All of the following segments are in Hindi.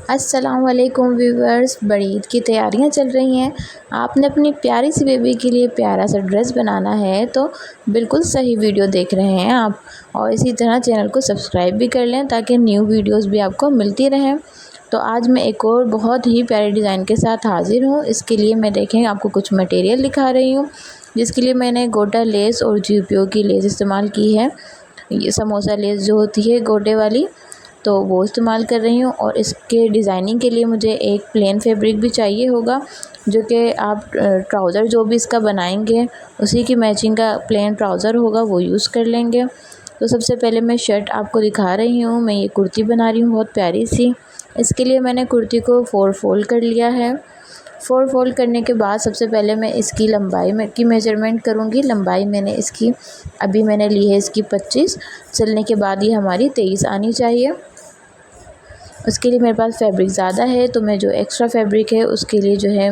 अस्सलाम वालेकुम व्यूवर्स। बड़ी ईद की तैयारियां चल रही हैं। आपने अपनी प्यारी सी बेबी के लिए प्यारा सा ड्रेस बनाना है तो बिल्कुल सही वीडियो देख रहे हैं आप। और इसी तरह चैनल को सब्सक्राइब भी कर लें ताकि न्यू वीडियोस भी आपको मिलती रहें। तो आज मैं एक और बहुत ही प्यारे डिज़ाइन के साथ हाज़िर हूँ। इसके लिए मैं देखें आपको कुछ मटेरियल दिखा रही हूँ, जिसके लिए मैंने गोटा लेस और GPO की लेस इस्तेमाल की है। ये समोसा लेस जो होती है गोटे वाली, तो वो इस्तेमाल कर रही हूँ। और इसके डिज़ाइनिंग के लिए मुझे एक प्लेन फैब्रिक भी चाहिए होगा, जो कि आप ट्राउज़र जो भी इसका बनाएंगे उसी की मैचिंग का प्लेन ट्राउज़र होगा, वो यूज़ कर लेंगे। तो सबसे पहले मैं शर्ट आपको दिखा रही हूँ। मैं ये कुर्ती बना रही हूँ बहुत प्यारी सी। इसके लिए मैंने कुर्ती को 4 फोल्ड कर लिया है। 4 फोल्ड करने के बाद सबसे पहले मैं इसकी लंबाई में की मेजरमेंट करूँगी। लंबाई अभी मैंने ली है इसकी 25। चलने के बाद ये हमारी 23 आनी चाहिए। उसके लिए मेरे पास फैब्रिक ज़्यादा है, तो मैं जो एक्स्ट्रा फैब्रिक है उसके लिए जो है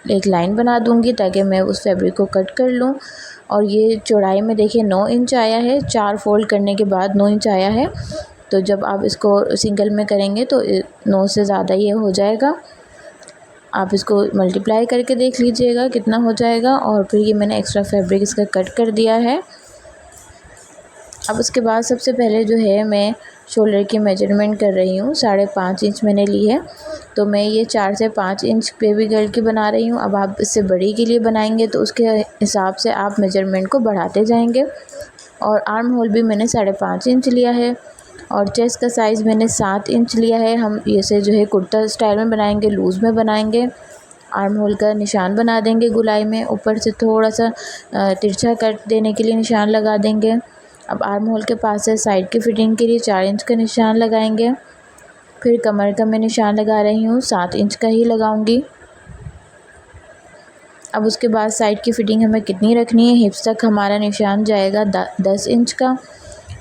एक लाइन बना दूँगी ताकि मैं उस फैब्रिक को कट कर लूँ। और ये चौड़ाई में देखिए 9 इंच आया है। 4 फोल्ड करने के बाद 9 इंच आया है। तो जब आप इसको सिंगल में करेंगे तो 9 से ज़्यादा ये हो जाएगा। आप इसको मल्टीप्लाई करके देख लीजिएगा कितना हो जाएगा। और फिर ये मैंने एक्स्ट्रा फैब्रिक इसका कट कर दिया है। अब उसके बाद सबसे पहले जो है मैं शोल्डर की मेजरमेंट कर रही हूँ। 5.5 इंच मैंने ली है, तो मैं ये 4 से 5 इंच बेबी गर्ल की बना रही हूँ। अब आप इससे बड़ी के लिए बनाएंगे तो उसके हिसाब से आप मेजरमेंट को बढ़ाते जाएंगे। और आर्म होल भी मैंने 5.5 इंच लिया है। और चेस्ट का साइज़ मैंने 7 इंच लिया है। हम इसे जो है कुर्ता स्टाइल में बनाएंगे, लूज़ में बनाएंगे। आर्म होल का निशान बना देंगे गुलाई में, ऊपर से थोड़ा सा तिरछा कट देने के लिए निशान लगा देंगे। अब आर्म होल के पास से साइड की फिटिंग के लिए 4 इंच का निशान लगाएंगे। फिर कमर का मैं निशान लगा रही हूँ, 7 इंच का ही लगाऊंगी। अब उसके बाद साइड की फिटिंग हमें कितनी रखनी है, हिप्स तक हमारा निशान जाएगा 10 इंच का।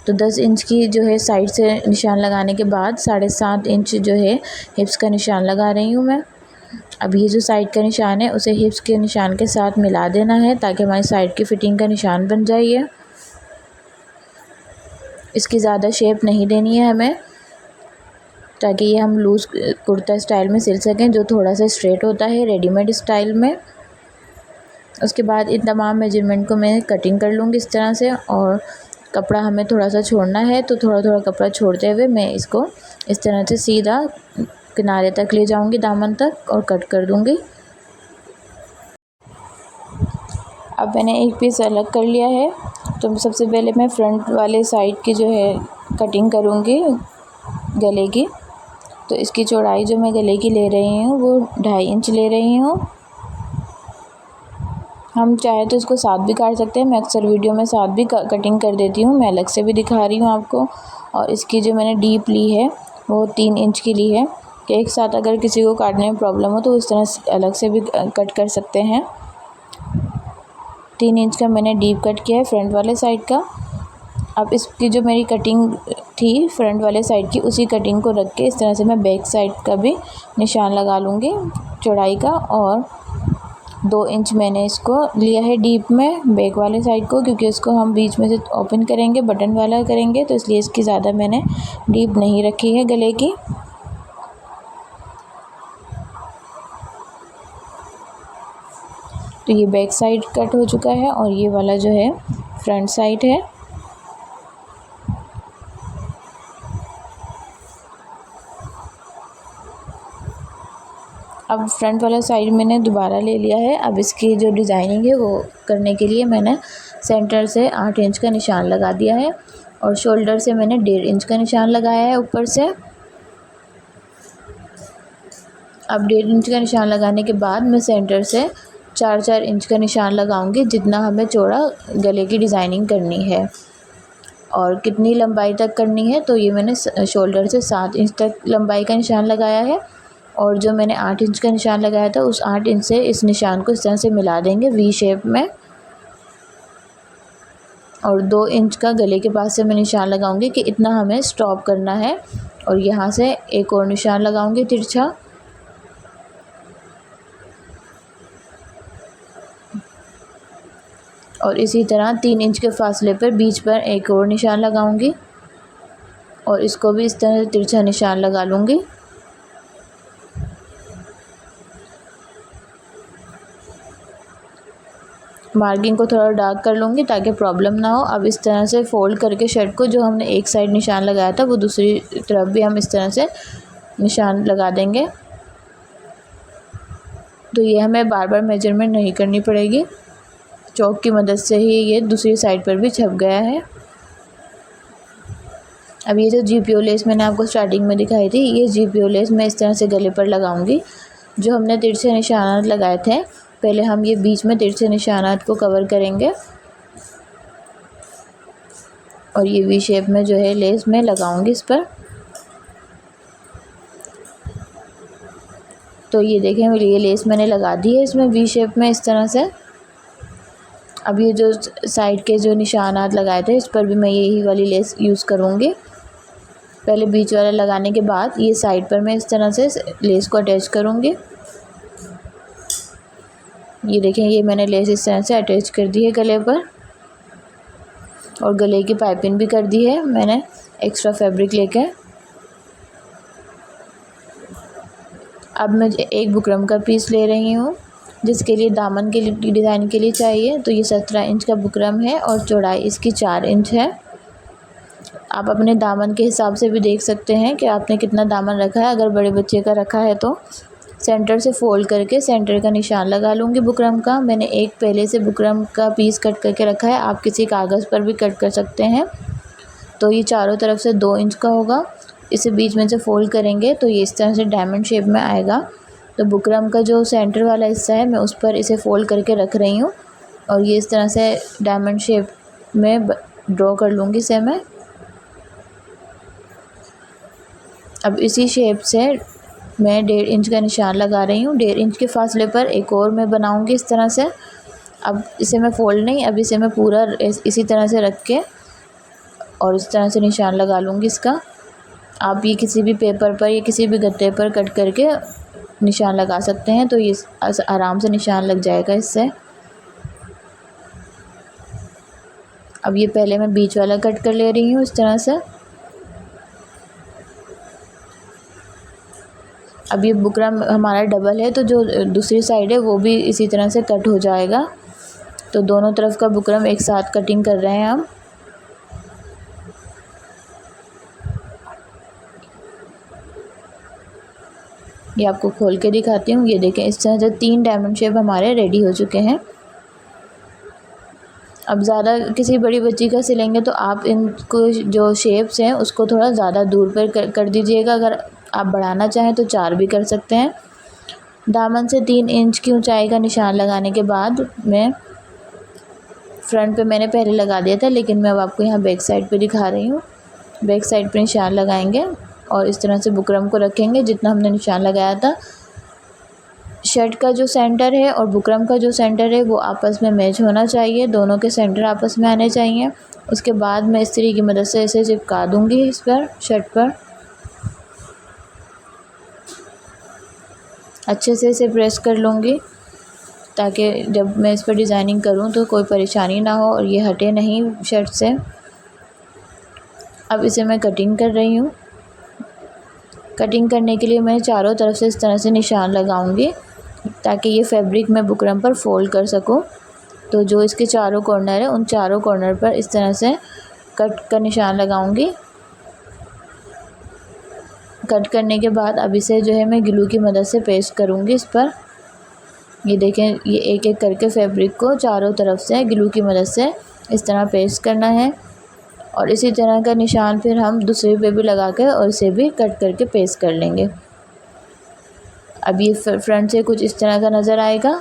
तो 10 इंच की जो है साइड से निशान लगाने के बाद 7.5 इंच जो है हिप्स का निशान लगा रही हूँ मैं। अब ये जो साइड का निशान है उसे हिप्स के निशान के साथ मिला देना है ताकि हमारी साइड की फिटिंग का निशान बन जाए। इसकी ज़्यादा शेप नहीं देनी है हमें, ताकि ये हम लूज़ कुर्ता स्टाइल में सिल सकें, जो थोड़ा सा स्ट्रेट होता है रेडीमेड स्टाइल में। उसके बाद इन तमाम मेजरमेंट को मैं कटिंग कर लूँगी इस तरह से। और कपड़ा हमें थोड़ा सा छोड़ना है, तो थोड़ा थोड़ा कपड़ा छोड़ते हुए मैं इसको इस तरह से सीधा किनारे तक ले जाऊँगी, दामन तक, और कट कर दूँगी। अब मैंने एक पीस अलग कर लिया है। तो सबसे पहले मैं फ्रंट वाले साइड की जो है कटिंग करूँगी गले की। तो इसकी चौड़ाई जो मैं गले की ले रही हूँ वो 2.5 इंच ले रही हूँ। हम चाहे तो इसको साथ भी काट सकते हैं। मैं अक्सर वीडियो में साथ भी कटिंग कर देती हूँ, मैं अलग से भी दिखा रही हूँ आपको। और इसकी जो मैंने डीप ली है वो 3 इंच की ली है, कि एक साथ अगर किसी को काटने में प्रॉब्लम हो तो इस तरह से अलग से भी कट कर सकते हैं। 3 इंच का मैंने डीप कट किया है फ्रंट वाले साइड का। अब इसकी जो मेरी कटिंग थी फ्रंट वाले साइड की, उसी कटिंग को रख के इस तरह से मैं बैक साइड का भी निशान लगा लूँगी चौड़ाई का। और 2 इंच मैंने इसको लिया है डीप में बैक वाले साइड को, क्योंकि इसको हम बीच में से ओपन करेंगे, बटन वाला करेंगे, तो इसलिए इसकी ज़्यादा मैंने डीप नहीं रखी है गले की। तो ये बैक साइड कट हो चुका है और ये वाला जो है फ्रंट साइड है। अब फ्रंट वाला साइड मैंने दोबारा ले लिया है। अब इसकी जो डिज़ाइनिंग है वो करने के लिए मैंने सेंटर से 8 इंच का निशान लगा दिया है। और शोल्डर से मैंने 1.5 इंच का निशान लगाया है ऊपर से। अब 1.5 इंच का निशान लगाने के बाद मैं सेंटर से 4-4 इंच का निशान लगाऊंगी, जितना हमें चौड़ा गले की डिज़ाइनिंग करनी है और कितनी लंबाई तक करनी है। तो ये मैंने शोल्डर से 7 इंच तक लंबाई का निशान लगाया है। और जो मैंने 8 इंच का निशान लगाया था उस 8 इंच से इस निशान को इस तरह से मिला देंगे वी शेप में। और 2 इंच का गले के पास से मैं निशान लगाऊंगी कि इतना हमें स्टॉप करना है। और यहाँ से एक और निशान लगाऊंगी तिरछा। और इसी तरह 3 इंच के फासले पर बीच पर एक और निशान लगाऊंगी और इसको भी इस तरह से तिरछा निशान लगा लूँगी। मार्किंग को थोड़ा डार्क कर लूँगी ताकि प्रॉब्लम ना हो। अब इस तरह से फ़ोल्ड करके शर्ट को, जो हमने एक साइड निशान लगाया था वो दूसरी तरफ भी हम इस तरह से निशान लगा देंगे। तो ये हमें बार बार मेजरमेंट नहीं करनी पड़ेगी, चौक की मदद से ही ये दूसरी साइड पर भी छप गया है। अब ये जो GPO लेस मैंने आपको स्टार्टिंग में दिखाई थी, ये GPO लेस मैं इस तरह से गले पर लगाऊंगी। जो हमने तिरछे निशानात लगाए थे, पहले हम ये बीच में तिरछे निशानात को कवर करेंगे और ये वी शेप में जो है लेस मैं लगाऊंगी इस पर। तो ये देखें, ये लेस मैंने लगा दी है इसमें वी शेप में इस तरह से। अब ये जो साइड के जो निशानात लगाए थे, इस पर भी मैं यही वाली लेस यूज़ करूँगी। पहले बीच वाला लगाने के बाद ये साइड पर मैं इस तरह से लेस को अटैच करूँगी। ये देखें, ये मैंने लेस इस तरह से अटैच कर दी है गले पर, और गले की पाइपिंग भी कर दी है मैंने एक्स्ट्रा फैब्रिक लेके। अब मैं एक बुकरम का पीस ले रही हूँ, जिसके लिए दामन के लिए डिज़ाइन के लिए चाहिए। तो ये 17 इंच का बुकरम है और चौड़ाई इसकी 4 इंच है। आप अपने दामन के हिसाब से भी देख सकते हैं कि आपने कितना दामन रखा है। अगर बड़े बच्चे का रखा है तो सेंटर से फ़ोल्ड करके सेंटर का निशान लगा लूँगी बुकरम का। मैंने एक पहले से बुकरम का पीस कट करके रखा है, आप किसी कागज़ पर भी कट कर सकते हैं। तो ये चारों तरफ से 2 इंच का होगा। इसे बीच में से फ़ोल्ड करेंगे तो ये इस तरह से डायमंड शेप में आएगा। तो बुकरम का जो सेंटर वाला हिस्सा है, मैं उस पर इसे फ़ोल्ड करके रख रही हूँ और ये इस तरह से डायमंड शेप में ड्रॉ कर लूँगी इसे मैं। अब इसी शेप से मैं 1.5 इंच का निशान लगा रही हूँ। 1.5 इंच के फासले पर एक और मैं बनाऊँगी इस तरह से। अब इसे मैं फ़ोल्ड नहीं, अब इसे मैं पूरा इसी तरह से रख के और इस तरह से निशान लगा लूँगी इसका। आप ये किसी भी पेपर पर या किसी भी गत्ते पर कट करके निशान लगा सकते हैं, तो ये आराम से निशान लग जाएगा इससे। अब ये पहले मैं बीच वाला कट कर ले रही हूँ इस तरह से। अब ये बुकरम हमारा डबल है, तो जो दूसरी साइड है वो भी इसी तरह से कट हो जाएगा। तो दोनों तरफ का बुकरम एक साथ कटिंग कर रहे हैं हम। ये आपको खोल के दिखाती हूँ। ये देखें, इस तरह से 3 डायमंड शेप हमारे रेडी हो चुके हैं। अब ज़्यादा किसी बड़ी बच्ची का सिलेंगे तो आप इनको जो शेप्स हैं उसको थोड़ा ज़्यादा दूर पर कर दीजिएगा। अगर आप बढ़ाना चाहें तो 4 भी कर सकते हैं। दामन से 3 इंच की ऊंचाई का निशान लगाने के बाद मैं फ्रंट पे मैंने पहले लगा दिया था, लेकिन मैं अब आपको यहाँ बैक साइड पे दिखा रही हूँ। बैक साइड पे निशान लगाएंगे और इस तरह से बुकरम को रखेंगे जितना हमने निशान लगाया था। शर्ट का जो सेंटर है और बुकरम का जो सेंटर है वो आपस में मैच होना चाहिए, दोनों के सेंटर आपस में आने चाहिए। उसके बाद मैं इस्त्री की मदद से इसे चिपका दूँगी इस पर, शर्ट पर। अच्छे से इसे प्रेस कर लूँगी ताकि जब मैं इस पर डिज़ाइनिंग करूँ तो कोई परेशानी ना हो और ये हटे नहीं शर्ट से। अब इसे मैं कटिंग कर रही हूँ। कटिंग करने के लिए मैं चारों तरफ से इस तरह से निशान लगाऊंगी ताकि ये फैब्रिक मैं बुकरम पर फोल्ड कर सकूं। तो जो इसके चारों कॉर्नर है, उन चारों कॉर्नर पर इस तरह से कट का निशान लगाऊंगी। कट करने के बाद अब इसे जो है मैं ग्लू की मदद से पेस्ट करूँगी इस पर। ये देखें, ये एक एक करके फैब्रिक को चारों तरफ से ग्लू की मदद से इस तरह पेस्ट करना है और इसी तरह का निशान फिर हम दूसरे पे भी लगा कर और इसे भी कट करके पेस्ट कर लेंगे। अब ये फ्रंट से कुछ इस तरह का नज़र आएगा।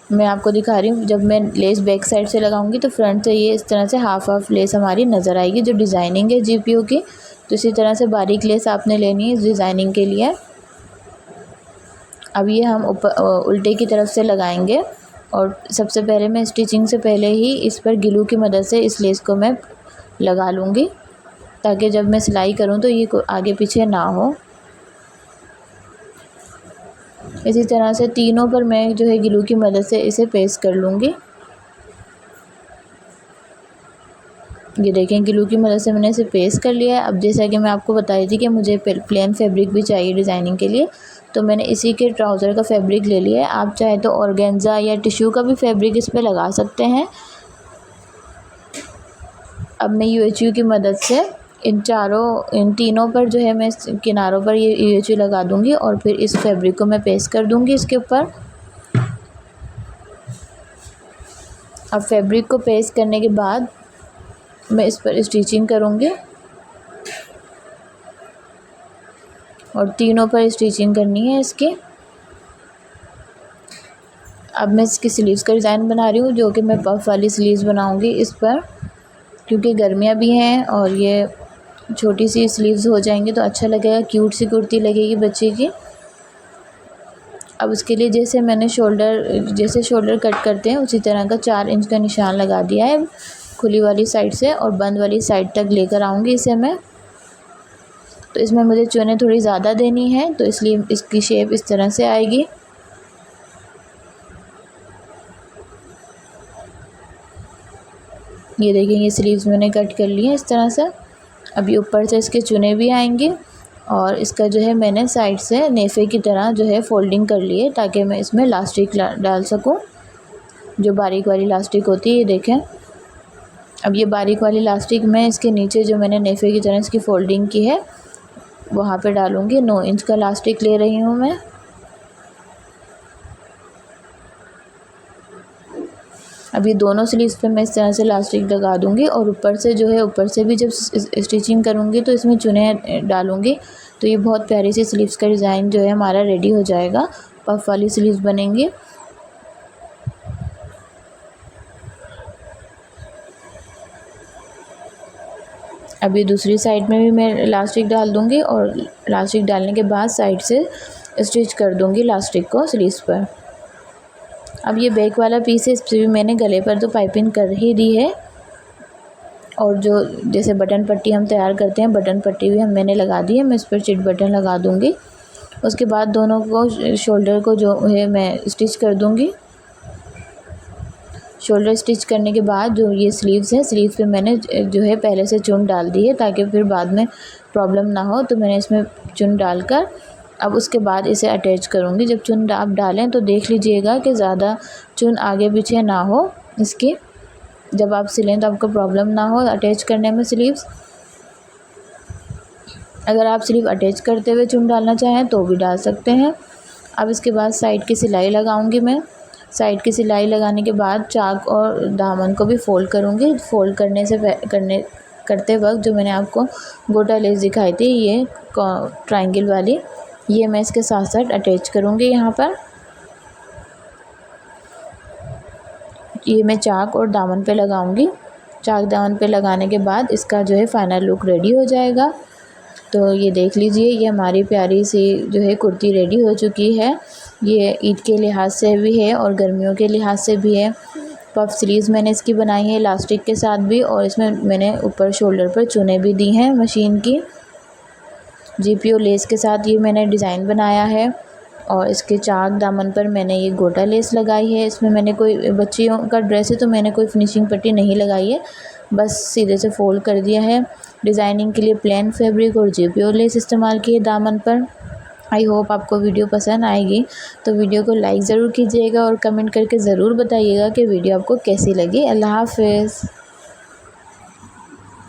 मैं आपको दिखा रही हूँ, जब मैं लेस बैक साइड से लगाऊंगी तो फ्रंट से ये इस तरह से हाफ लेस हमारी नज़र आएगी जो डिज़ाइनिंग है GPO की। तो इसी तरह से बारीक लेस आपने लेनी है इस डिज़ाइनिंग के लिए। अब ये हम उल्टे की तरफ से लगाएंगे और सबसे पहले मैं स्टिचिंग से पहले ही इस पर ग्लू की मदद से इस लेस को मैं लगा लूँगी ताकि जब मैं सिलाई करूँ तो ये आगे पीछे ना हो। इसी तरह से तीनों पर मैं जो है ग्लू की मदद से इसे पेस्ट कर लूँगी। ये देखें ग्लू की मदद से मैंने इसे पेस्ट कर लिया है। अब जैसा कि मैं आपको बताई थी कि मुझे प्लेन फैब्रिक भी चाहिए डिज़ाइनिंग के लिए, तो मैंने इसी के ट्राउज़र का फैब्रिक ले लिया है। आप चाहे तो ऑर्गेन्जा या टिश्यू का भी फैब्रिक इस पर लगा सकते हैं। अब मैं UHU की मदद से इन तीनों पर जो है मैं किनारों पर ये UHU लगा दूंगी और फिर इस फैब्रिक को मैं पेस्ट कर दूंगी इसके ऊपर। अब फैब्रिक को पेस्ट करने के बाद मैं इस पर स्टिचिंग करूंगी और तीनों पर स्टिचिंग करनी है इसकी। अब मैं इसकी स्लीव्स का डिज़ाइन बना रही हूँ, जो कि मैं पफ वाली स्लीव्स बनाऊंगी इस पर, क्योंकि गर्मियाँ भी हैं और ये छोटी सी स्लीव्स हो जाएंगी तो अच्छा लगेगा, क्यूट सी कुर्ती लगेगी बच्चे की। अब उसके लिए जैसे शोल्डर कट करते हैं उसी तरह का 4 इंच का निशान लगा दिया है खुली वाली साइड से, और बंद वाली साइड तक लेकर आऊँगी इसे मैं। तो इसमें मुझे चुनें थोड़ी ज़्यादा देनी है, तो इसलिए इसकी शेप इस तरह से आएगी। ये देखिए ये स्लीव्स मैंने कट कर ली है इस तरह से। अभी ऊपर से इसके चुने भी आएंगे और इसका जो है मैंने साइड से नेफे की तरह जो है फोल्डिंग कर ली है, ताकि मैं इसमें लास्टिक डाल सकूं, जो बारीक वाली लास्टिक होती है। ये देखें, अब ये बारीक वाली लास्टिक मैं इसके नीचे जो मैंने नेफे की तरह इसकी फोल्डिंग की है वहाँ पे डालूँगी। 9 इंच का लास्टिक ले रही हूँ मैं। अभी दोनों स्लीव्स पे मैं इस तरह से लास्टिक लगा दूंगी और ऊपर से भी जब स्टिचिंग करूँगी तो इसमें चुने डालूँगी, तो ये बहुत प्यारी सी स्लीव्स का डिज़ाइन जो है हमारा रेडी हो जाएगा। पफ वाली स्लीव्स बनेंगी। अभी दूसरी साइड में भी मैं लास्टिक डाल दूँगी और लास्टिक डालने के बाद साइड से स्टिच कर दूँगी लास्टिक को स्लीव्स पर। अब ये बैक वाला पीस है, इस पर भी मैंने गले पर तो पाइपिंग कर ही दी है, और जो जैसे बटन पट्टी हम तैयार करते हैं बटन पट्टी भी मैंने लगा दी है। मैं इस पर चिट बटन लगा दूंगी। उसके बाद दोनों को शोल्डर को जो है मैं स्टिच कर दूंगी। शोल्डर स्टिच करने के बाद जो ये स्लीव्स हैं, स्लीव्स पे मैंने जो है पहले से चुन डाल दी है ताकि फिर बाद में प्रॉब्लम ना हो, तो मैंने इसमें चुन डालकर अब उसके बाद इसे अटैच करूँगी। जब चुन आप डालें तो देख लीजिएगा कि ज़्यादा चुन आगे पीछे ना हो इसकी, जब आप सिलें तो आपको प्रॉब्लम ना हो अटैच करने में स्लीव्स। अगर आप स्लीव अटैच करते हुए चुन डालना चाहें तो भी डाल सकते हैं। अब इसके बाद साइड की सिलाई लगाऊंगी मैं। साइड की सिलाई लगाने के बाद चाक और दामन को भी फ़ोल्ड करूँगी। फ़ोल्ड करते वक्त जो मैंने आपको गोटा लेस दिखाई थी, ये ट्रायंगल वाली, ये मैं इसके साथ साथ अटैच करूँगी। यहाँ पर ये मैं चाक और दामन पे लगाऊंगी। चाक दामन पे लगाने के बाद इसका जो है फाइनल लुक रेडी हो जाएगा। तो ये देख लीजिए, ये हमारी प्यारी सी जो है कुर्ती रेडी हो चुकी है। ये ईद के लिहाज से भी है और गर्मियों के लिहाज से भी है। पफ स्लीव्स मैंने इसकी बनाई है इलास्टिक के साथ भी, और इसमें मैंने ऊपर शोल्डर पर चुने भी दी हैं मशीन की। GPO लेस के साथ ये मैंने डिज़ाइन बनाया है, और इसके चाक दामन पर मैंने ये गोटा लेस लगाई है। इसमें मैंने कोई बच्चियों का ड्रेस है तो मैंने कोई फिनिशिंग पट्टी नहीं लगाई है, बस सीधे से फोल्ड कर दिया है। डिज़ाइनिंग के लिए प्लेन फैब्रिक और GPO लेस इस्तेमाल की है दामन पर। आई होप आपको वीडियो पसंद आएगी, तो वीडियो को लाइक ज़रूर कीजिएगा और कमेंट करके ज़रूर बताइएगा कि वीडियो आपको कैसी लगी। अल्लाह हाफ़िज़।